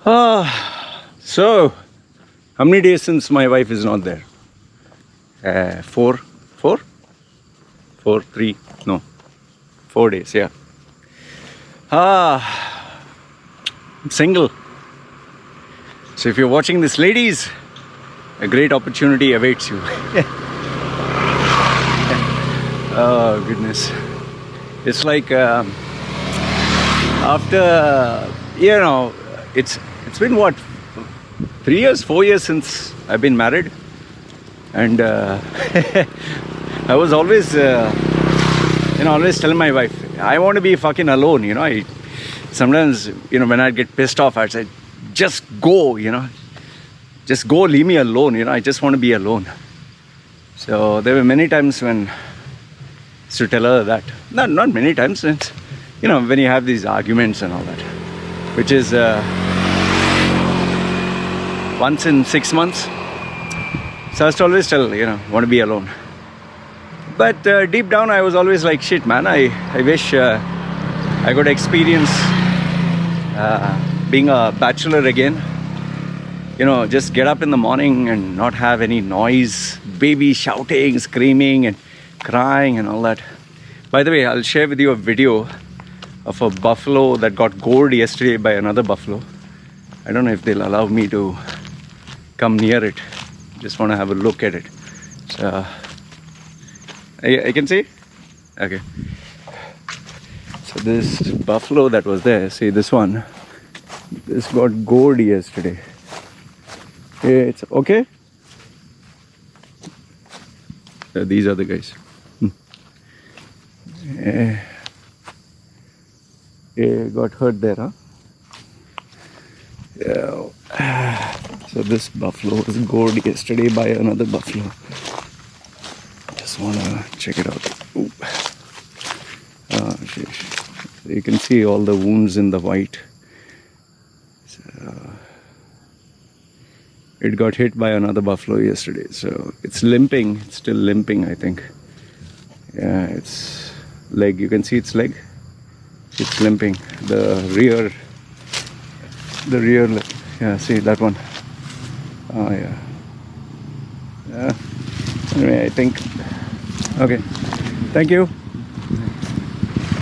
So, how many days since my wife is not there? 4, 3, no, 4 days, yeah. I'm single. So if you're watching this, ladies, a great opportunity awaits you. Oh, goodness. It's like after, it's been what, 3 years, 4 years since I've been married. And I was always, always telling my wife, I want to be fucking alone, sometimes, when I get pissed off, I'd say, just go, just go, leave me alone, I just want to be alone. So there were many times when I used to tell her that, not many times, it's, when you have these arguments and all that, which is once in 6 months. So I used to always tell, want to be alone. But deep down, I was always like, shit, man, I wish I could experience being a bachelor again. Just get up in the morning and not have any noise, baby shouting, screaming and crying and all that. By the way, I'll share with you a video of a buffalo that got gored yesterday by another buffalo. I don't know if they'll allow me to come near it. Just want to have a look at it. So I can see? Okay. So this buffalo that was there, see this one, this got gored yesterday. It's okay. So these are the guys. Got hurt there, huh? Yeah. So this buffalo was gored yesterday by another buffalo. Just want to check it out. Ooh. You can see all the wounds in the white. So, it got hit by another buffalo yesterday. So it's limping. It's still limping, I think. Yeah, its leg. You can see its leg. It's limping. The rear leg. Yeah, see that one. Oh yeah. Anyway, I think. Okay. Thank you.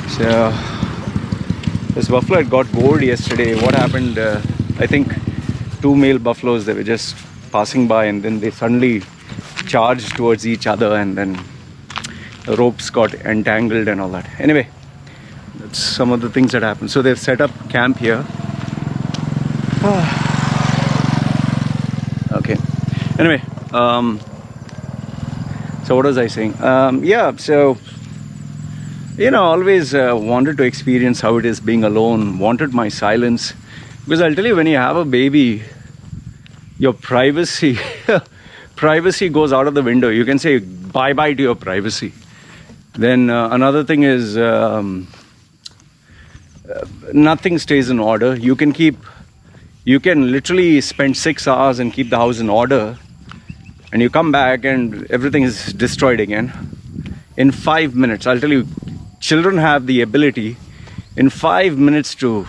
So this buffalo had got gored yesterday. What happened? I think 2 male buffaloes, they were just passing by and then they suddenly charged towards each other and then the ropes got entangled and all that. Anyway, that's some of the things that happened. So they've set up camp here. Okay. Anyway, so what was I saying? Yeah, so always wanted to experience how it is being alone, wanted my silence. Because I'll tell you, when you have a baby, your privacy goes out of the window. You can say bye-bye to your privacy. Then another thing is nothing stays in order. You can literally spend 6 hours and keep the house in order, and you come back and everything is destroyed again. In 5 minutes, I'll tell you, children have the ability in 5 minutes to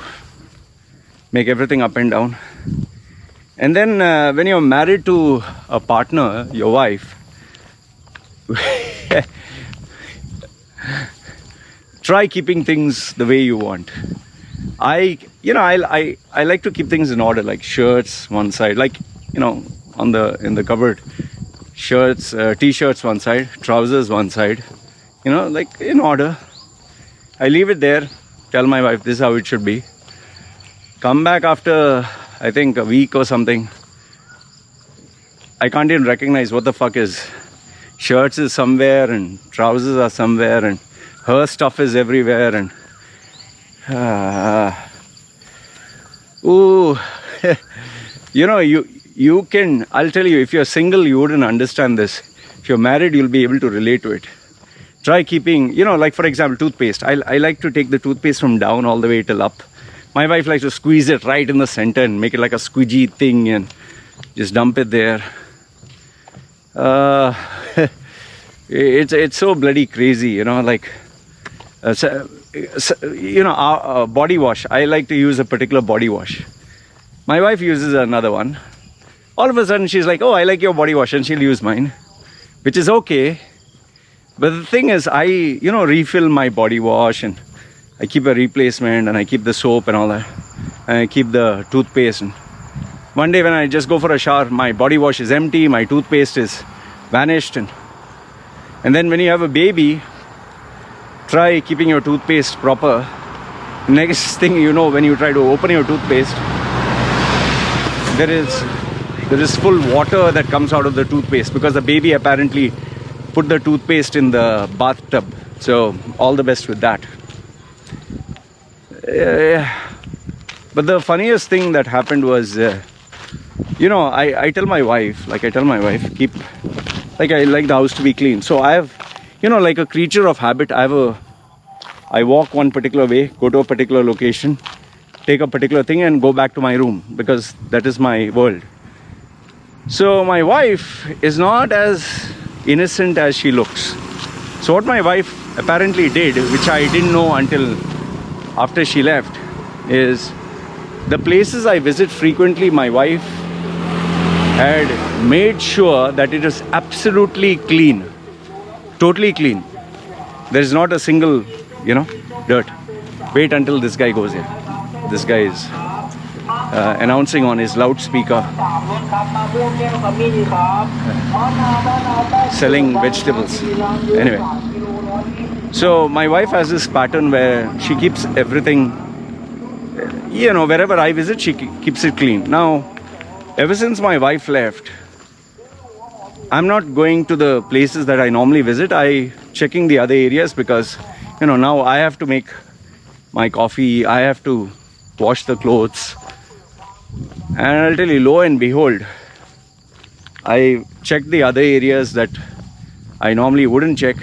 make everything up and down. And then when you're married to a partner, your wife, try keeping things the way you want. I like to keep things in order, like shirts one side, like in the cupboard, shirts, t-shirts one side, trousers one side, like in order. I leave it there, tell my wife this is how it should be. Come back after, I think, a week or something. I can't even recognize what the fuck is. Shirts is somewhere and trousers are somewhere and her stuff is everywhere and you can, I'll tell you, if you're single, you wouldn't understand this. If you're married, you'll be able to relate to it. Try keeping, like for example, toothpaste. I like to take the toothpaste from down all the way till up. My wife likes to squeeze it right in the center and make it like a squidgy thing and just dump it there. It's so bloody crazy, like body wash. I like to use a particular body wash. My wife uses another one. All of a sudden she's like, oh, I like your body wash, and she'll use mine, which is okay. But the thing is, I, refill my body wash, and I keep a replacement, and I keep the soap and all that, and I keep the toothpaste. And one day when I just go for a shower, my body wash is empty, my toothpaste is vanished, and then when you have a baby, try keeping your toothpaste proper. Next thing you know, when you try to open your toothpaste, there is full water that comes out of the toothpaste because the baby apparently put the toothpaste in the bathtub. So all the best with that. But the funniest thing that happened was, I tell my wife, keep, I like the house to be clean. So I have, like a creature of habit, I walk one particular way, go to a particular location, take a particular thing and go back to my room because that is my world. So my wife is not as innocent as she looks. So what my wife apparently did, which I didn't know until after she left, is the places I visit frequently, my wife had made sure that it is absolutely clean, totally clean. There is not a single, dirt. Wait until this guy goes here. This guy is announcing on his loudspeaker, selling vegetables. Anyway, so my wife has this pattern where she keeps everything, wherever I visit, she keeps it clean. Now, ever since my wife left, I'm not going to the places that I normally visit. I checking the other areas because, now I have to make my coffee, I have to wash the clothes. And I'll tell you, lo and behold, I checked the other areas that I normally wouldn't check.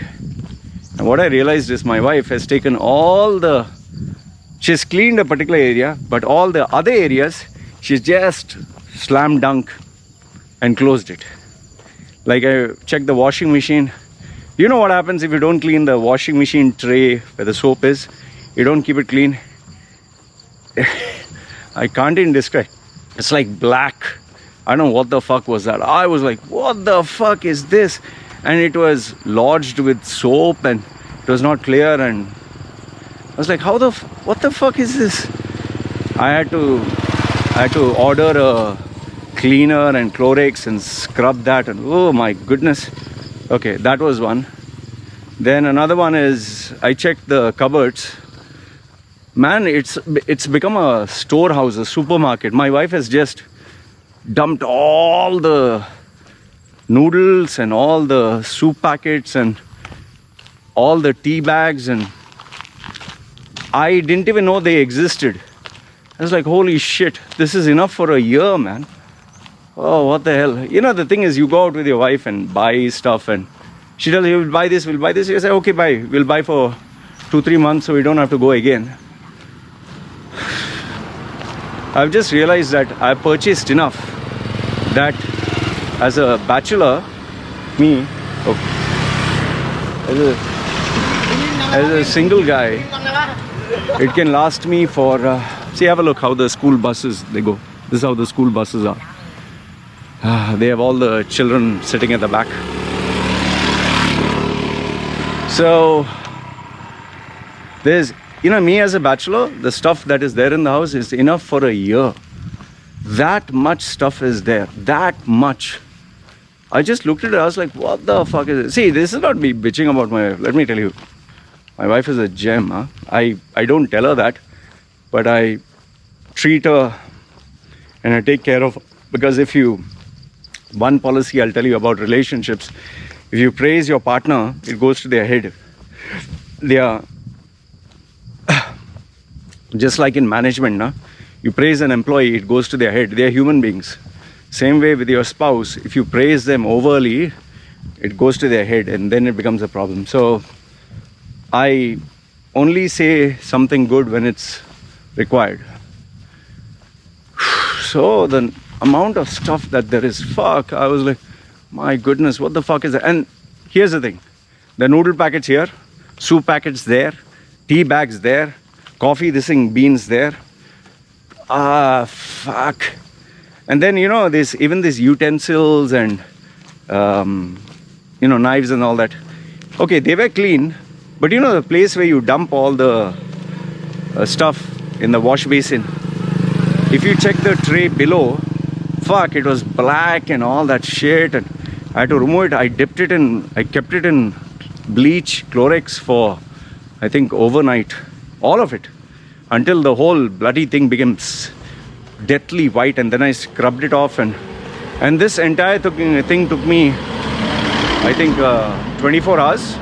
And what I realized is my wife has taken she's cleaned a particular area, but all the other areas, she's just slam dunk and closed it. Like I checked the washing machine. You know what happens if you don't clean the washing machine tray where the soap is? You don't keep it clean. I can't even describe. It's like black. I don't know what the fuck was that. I was like, what the fuck is this? And it was lodged with soap and it was not clear. And I was like, what the fuck is this? I had to order a cleaner and Clorox and scrub that, and oh my goodness. Okay, that was one. Then another one is I checked the cupboards. Man, it's become a storehouse, a supermarket. My wife has just dumped all the noodles and all the soup packets and all the tea bags, and I didn't even know they existed. I was like, holy shit, this is enough for a year, man. Oh, what the hell. The thing is, you go out with your wife and buy stuff, and she tells you, we'll buy this. You say, okay, buy. We'll buy for 2-3 months so we don't have to go again. I've just realized that I purchased enough that as a bachelor, as a single guy, it can last me for, see, have a look how the school buses, they go. This is how the school buses are. They have all the children sitting at the back. So there's, me as a bachelor, the stuff that is there in the house is enough for a year. That much stuff is there. That much. I just looked at it, I was like, what the fuck is it? See, this is not me bitching about my wife. Let me tell you, my wife is a gem. Huh? I don't tell her that, but I treat her and I take care of her. Because one policy I'll tell you about relationships, if you praise your partner, it goes to their head. They are just like in management, na? You praise an employee, it goes to their head. They are human beings. Same way with your spouse, if you praise them overly, it goes to their head and then it becomes a problem. So I only say something good when it's required. So the amount of stuff that there is, fuck, I was like, my goodness, what the fuck is that? And here's the thing, the noodle packets here, soup packets there, tea bags there, coffee, beans there. Fuck. And then, you know, this, even these utensils and, you know, knives and all that. Okay, they were clean, but you know, the place where you dump all the stuff in the wash basin, if you check the tray below, fuck, it was black and all that shit, and I had to remove it. I kept it in bleach, Clorox for, I think, overnight. All of it. Until the whole bloody thing becomes deathly white, and then I scrubbed it off, and this entire thing took me, I think, 24 hours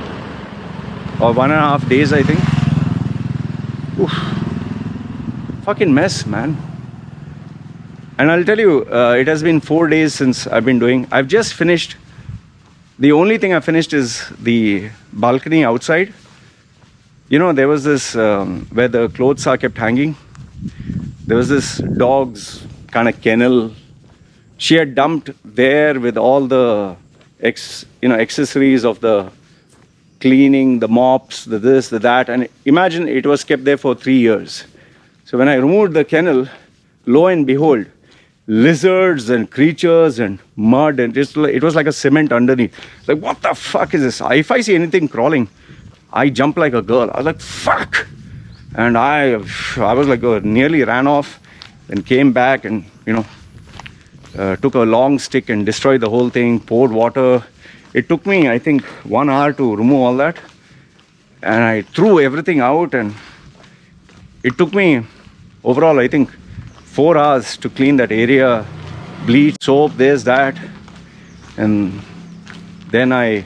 or 1.5 days, I think. Oof. Fucking mess, man. And I'll tell you, it has been 4 days since I've been doing. I've just finished. The only thing I finished is the balcony outside. You know, there was this where the clothes are kept hanging. There was this dog's kind of kennel. She had dumped there with all the accessories of the cleaning, the mops, the this, the that. And imagine it was kept there for 3 years. So when I removed the kennel, lo and behold, lizards and creatures and mud, and it was like a cement underneath. Like, what the fuck is this? If I see anything crawling, I jump like a girl. I was like, fuck. And I was like, nearly ran off and came back and, you know, took a long stick and destroyed the whole thing, poured water. It took me, I think, 1 hour to remove all that. And I threw everything out, and it took me overall, I think, 4 hours to clean that area. Bleach, soap, this, that. And then I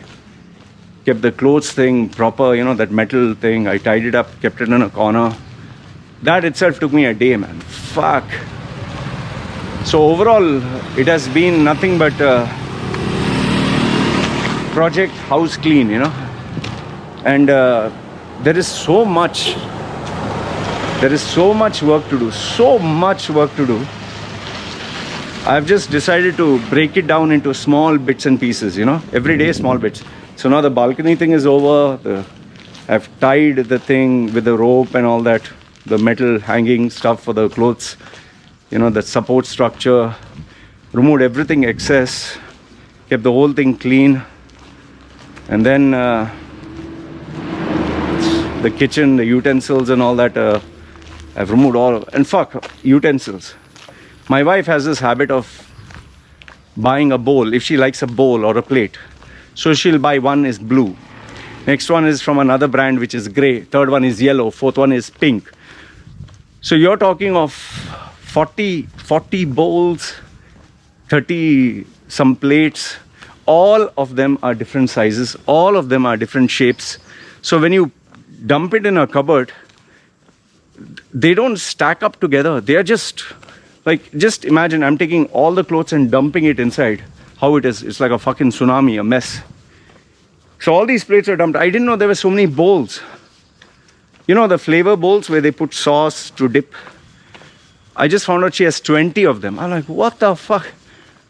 kept the clothes thing proper, you know, that metal thing. I tied it up, kept it in a corner. That itself took me a day, man. Fuck. So overall, it has been nothing but project house clean, you know. And there is so much work to do. So much work to do. I've just decided to break it down into small bits and pieces, you know. Every day, small bits. So now the balcony thing is over. I've tied the thing with the rope and all that, the metal hanging stuff for the clothes, you know, the support structure. Removed everything excess, kept the whole thing clean. And then the kitchen, the utensils and all that, I've removed all. And fuck, utensils. My wife has this habit of buying a bowl, if she likes a bowl or a plate. So she'll buy, one is blue, next one is from another brand which is grey, third one is yellow, fourth one is pink. So you're talking of 40 bowls, 30 some plates. All of them are different sizes, all of them are different shapes. So when you dump it in a cupboard, they don't stack up together. They are just like, just imagine I'm taking all the clothes and dumping it inside. How it is, it's like a fucking tsunami, a mess. So all these plates are dumped. I didn't know there were so many bowls. You know, the flavor bowls where they put sauce to dip. I just found out she has 20 of them. I'm like, what the fuck?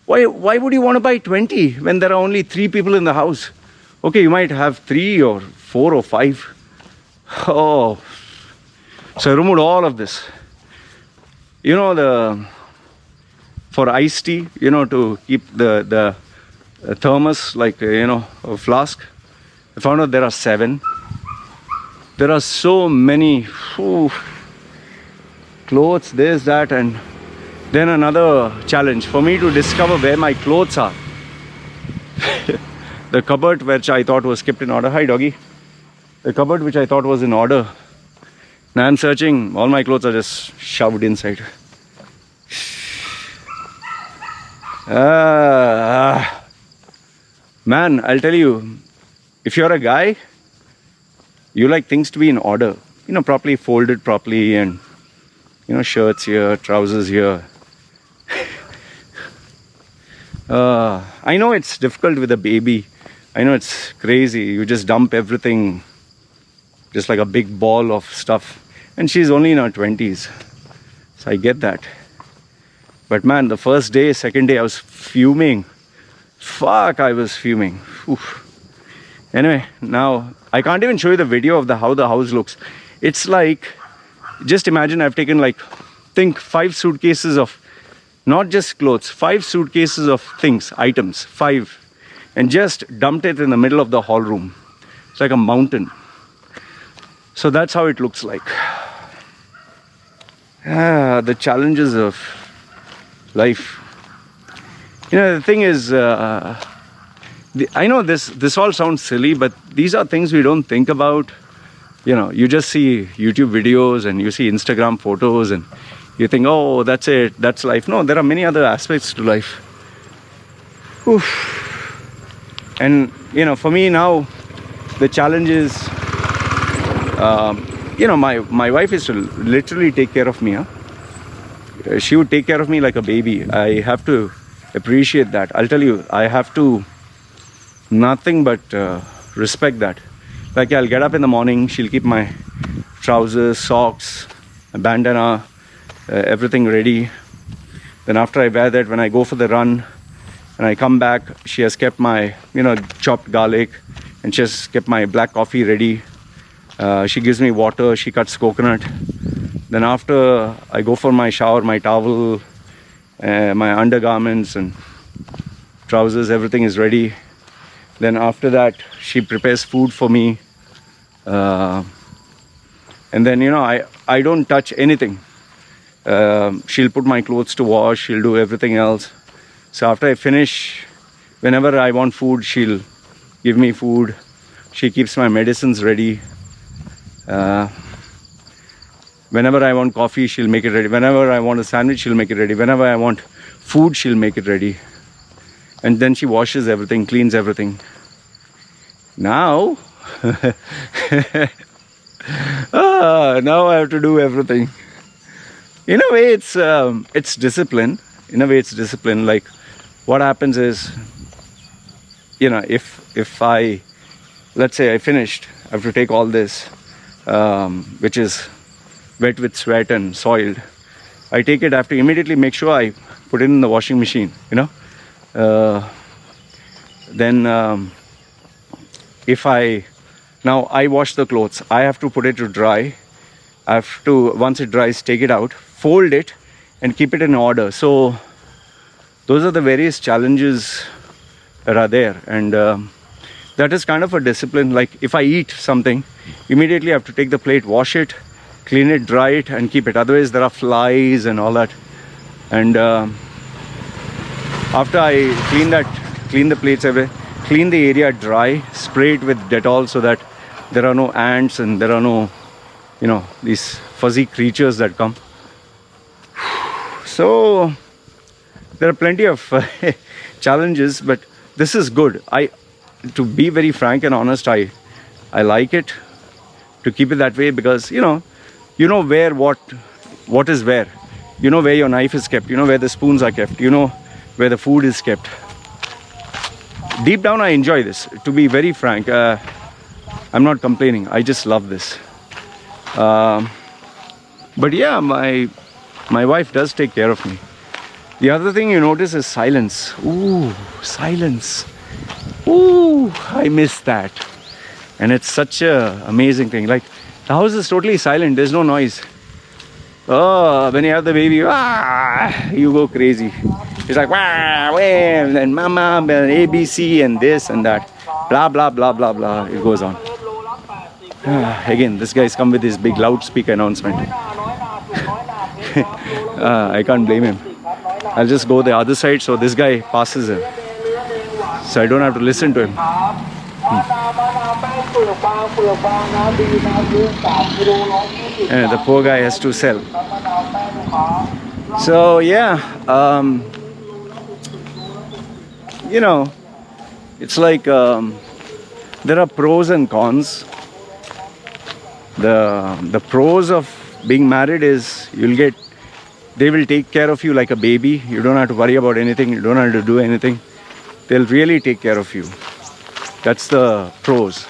Why would you want to buy 20 when there are only 3 people in the house? Okay, you might have 3 or 4 or 5. Oh. So I removed all of this. You know, for iced tea, you know, to keep the thermos, like, you know, a flask. I found out there are 7. There are so many clothes, this, that, and then another challenge for me to discover where my clothes are. The cupboard which I thought was kept in order. Hi, doggy. The cupboard which I thought was in order. Now I'm searching. All my clothes are just shoved inside. Man, I'll tell you, if you're a guy, you like things to be in order, you know, properly folded properly, and, you know, shirts here, trousers here. I know it's difficult with a baby. I know it's crazy. You just dump everything, just like a big ball of stuff. And she's only in her 20s. So I get that. But man, the first day, second day, I was fuming. Fuck, I was fuming. Oof. Anyway, now I can't even show you the video of how the house looks. It's like, just imagine I've taken like think 5 suitcases of not just clothes, 5 suitcases of things, items, 5, and just dumped it in the middle of the hall room. It's like a mountain. So that's how it looks like. The challenges of life. You know, the thing is, I know this all sounds silly, but these are things we don't think about. You know, you just see YouTube videos and you see Instagram photos and you think, oh, that's it, that's life. No, there are many other aspects to life. Oof. And, you know, for me now, the challenge is, you know, my wife is to literally take care of me. Huh? She would take care of me like a baby. I have to appreciate that. I'll tell you, I have to nothing but respect that. Like, I'll get up in the morning, she'll keep my trousers, socks, bandana, everything ready. Then after I wear that, when I go for the run and I come back, she has kept my, you know, chopped garlic, and she has kept my black coffee ready. She gives me water, she cuts coconut. Then after I go for my shower, my towel, my undergarments and trousers, everything is ready. Then after that, she prepares food for me. And then, you know, I don't touch anything. She'll put my clothes to wash, she'll do everything else. So after I finish, whenever I want food, she'll give me food. She keeps my medicines ready. Whenever I want coffee, she'll make it ready. Whenever I want a sandwich, she'll make it ready. Whenever I want food, she'll make it ready. And then she washes everything, cleans everything. Now, now I have to do everything. In a way, it's discipline. In a way, it's discipline. Like, what happens is, you know, if I, let's say I finished, I have to take all this, which is wet with sweat and soiled. I take it, I have to immediately make sure I put it in the washing machine, you know. Then if I wash the clothes, I have to put it to dry. I have to, once it dries, take it out, fold it and keep it in order. So those are the various challenges that are there, and that is kind of a discipline. Like, if I eat something, immediately I have to take the plate, wash it, clean it, dry it and keep it. Otherwise there are flies and all that. And after I clean the plates, clean the area dry, spray it with Dettol so that there are no ants and there are no, you know, these fuzzy creatures that come. So there are plenty of challenges, but this is good. To be very frank and honest, I like it to keep it that way, because you know where what is where. You know where your knife is kept. You know where the spoons are kept. You know where the food is kept. Deep down, I enjoy this. To be very frank, I'm not complaining. I just love this. But yeah, my wife does take care of me. The other thing you notice is silence. Ooh, silence. Ooh, I miss that. And it's such a amazing thing. Like, the house is totally silent. There's no noise. Oh, when you have the baby, you go crazy. It's like, and mama, and ABC, and this and that. Blah, blah, blah, blah, blah. It goes on. Again, this guy's come with his big loudspeaker announcement. I can't blame him. I'll just go the other side so this guy passes him. So I don't have to listen to him. And the poor guy has to sell. So yeah, you know, it's like there are pros and cons. The pros of being married is they will take care of you like a baby. You don't have to worry about anything. You don't have to do anything. They'll really take care of you. That's the pros.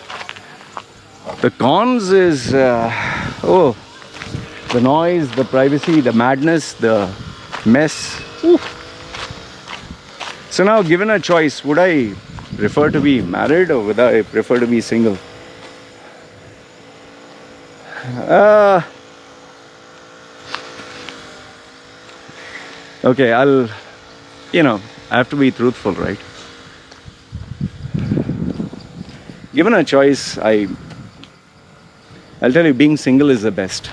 The cons is, the noise, the privacy, the madness, the mess. Ooh. So now, given a choice, would I prefer to be married or would I prefer to be single? Okay, I have to be truthful, right? Given a choice, I'll tell you, being single is the best.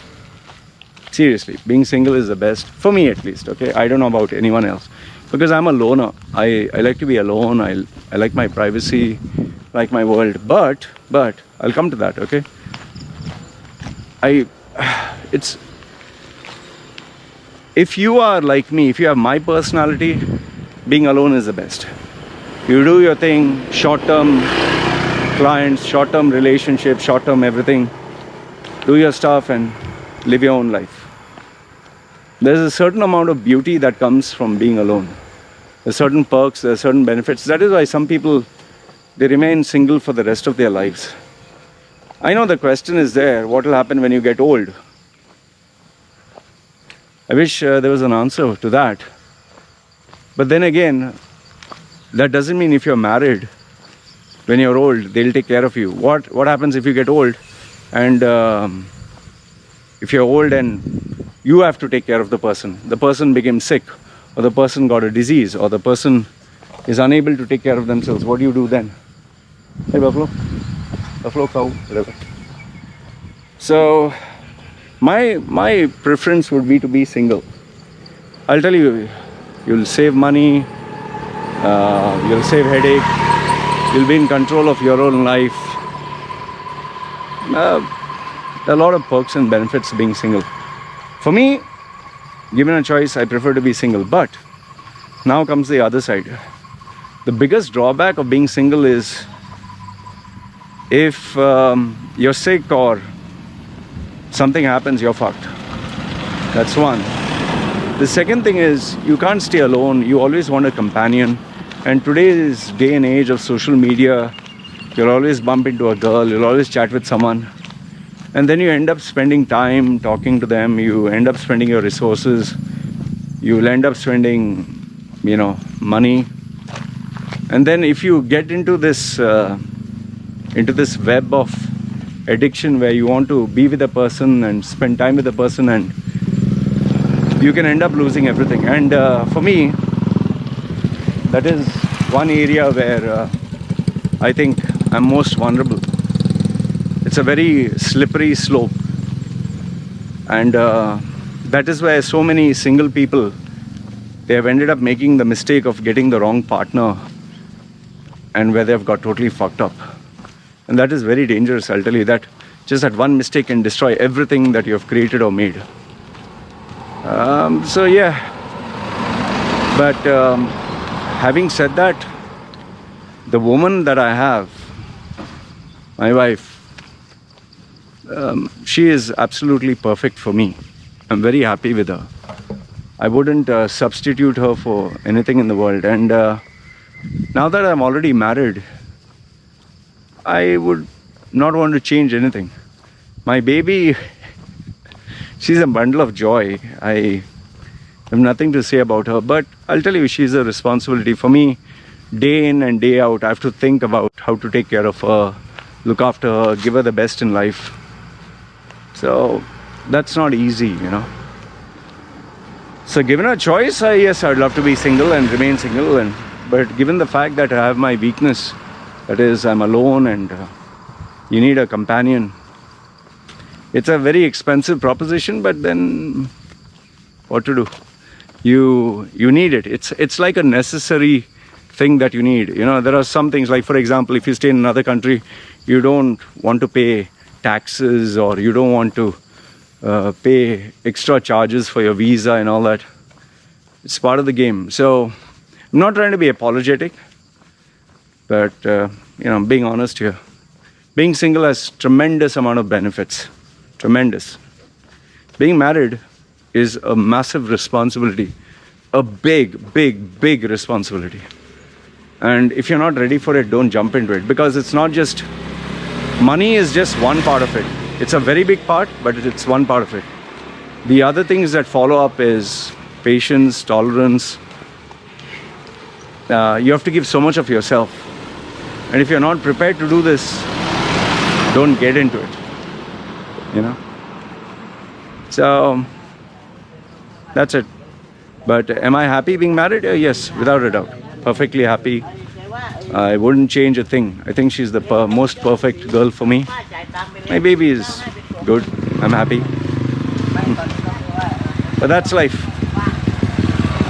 Seriously, being single is the best, for me at least, okay? I don't know about anyone else. Because I'm a loner. I like to be alone. I like my privacy, like my world. But, I'll come to that, okay? It's, if you are like me, if you have my personality, being alone is the best. You do your thing, short-term clients, short-term relationships, short-term everything. Do your stuff and live your own life. There's a certain amount of beauty that comes from being alone. There's certain perks, there's certain benefits. That is why some people, they remain single for the rest of their lives. I know the question is there, what will happen when you get old? I wish there was an answer to that. But then again, that doesn't mean if you're married, when you're old, they'll take care of you. What happens if you get old and if you're old and you have to take care of the person became sick, or the person got a disease, or the person is unable to take care of themselves, what do you do then? Hey, buffalo cow, whatever. So my preference would be to be single. I'll tell you, you'll save money, you'll save headache, you'll be in control of your own life. There are a lot of perks and benefits to being single. For me, given a choice, I prefer to be single. But now comes the other side. The biggest drawback of being single is if you're sick or something happens, you're fucked. That's one. The second thing is you can't stay alone. You always want a companion. And today's day and age of social media, you'll always bump into a girl, you'll always chat with someone. And then you end up spending time talking to them, you end up spending your resources, you will end up spending, money. And then if you get into this web of addiction where you want to be with a person and spend time with a person, and you can end up losing everything. And for me, that is one area where I think I'm most vulnerable. It's a very slippery slope, and that is where so many single people, they have ended up making the mistake of getting the wrong partner, and where they've got totally fucked up. And that is very dangerous. I'll tell you that just that one mistake can destroy everything that you have created or made. So yeah, but having said that, the woman that I have, my wife, she is absolutely perfect for me. I'm very happy with her. I wouldn't substitute her for anything in the world. And now that I'm already married, I would not want to change anything. My baby, she's a bundle of joy. I have nothing to say about her, but I'll tell you, she's a responsibility for me. Day in and day out, I have to think about how to take care of her, look after her, give her the best in life. So that's not easy, So given a choice, yes, I'd love to be single and remain single. But given the fact that I have my weakness, that is, I'm alone and you need a companion. It's a very expensive proposition, but then what to do? You need it. It's like a necessary thing that you need. There are some things, like for example, if you stay in another country, you don't want to pay taxes, or you don't want to pay extra charges for your visa and all that. It's part of the game. So I'm not trying to be apologetic, but being honest here, being single has tremendous amount of benefits. Tremendous. Being married is a massive responsibility, a big responsibility. And if you're not ready for it, don't jump into it, because it's not just money is just one part of it. It's a very big part, but it's one part of it. The other things that follow up is patience, tolerance. You have to give so much of yourself. And if you're not prepared to do this, don't get into it. So that's it. But am I happy being married? Yes, without a doubt. Perfectly happy. I wouldn't change a thing. I think she's the most perfect girl for me. My baby is good. I'm happy. But that's life.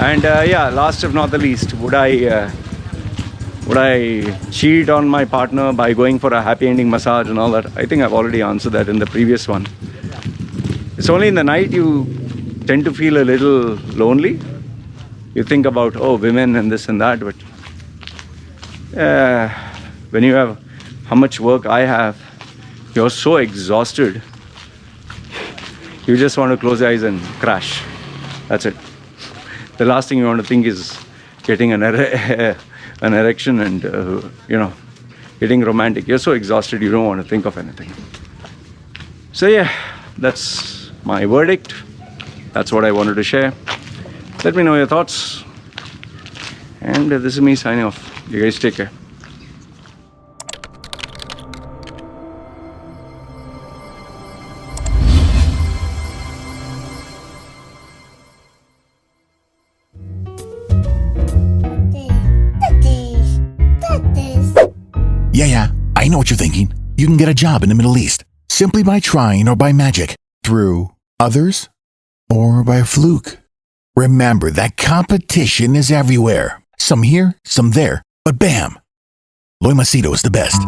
And yeah, last if not the least, would I cheat on my partner by going for a happy ending massage and all that? I think I've already answered that in the previous one. It's only in the night you tend to feel a little lonely. You think about, oh, women and this and that, but when you have how much work I have, you're so exhausted, you just want to close your eyes and crash. That's it. The last thing you want to think is getting an erection and getting romantic. You're so exhausted, you don't want to think of anything. So yeah, that's my verdict. That's what I wanted to share. Let me know your thoughts. And this is me signing off. You guys take care. Yeah, I know what you're thinking. You can get a job in the Middle East simply by trying or by magic, through others, or by fluke. Remember that competition is everywhere. Some here, some there, but bam! Loimacito is the best.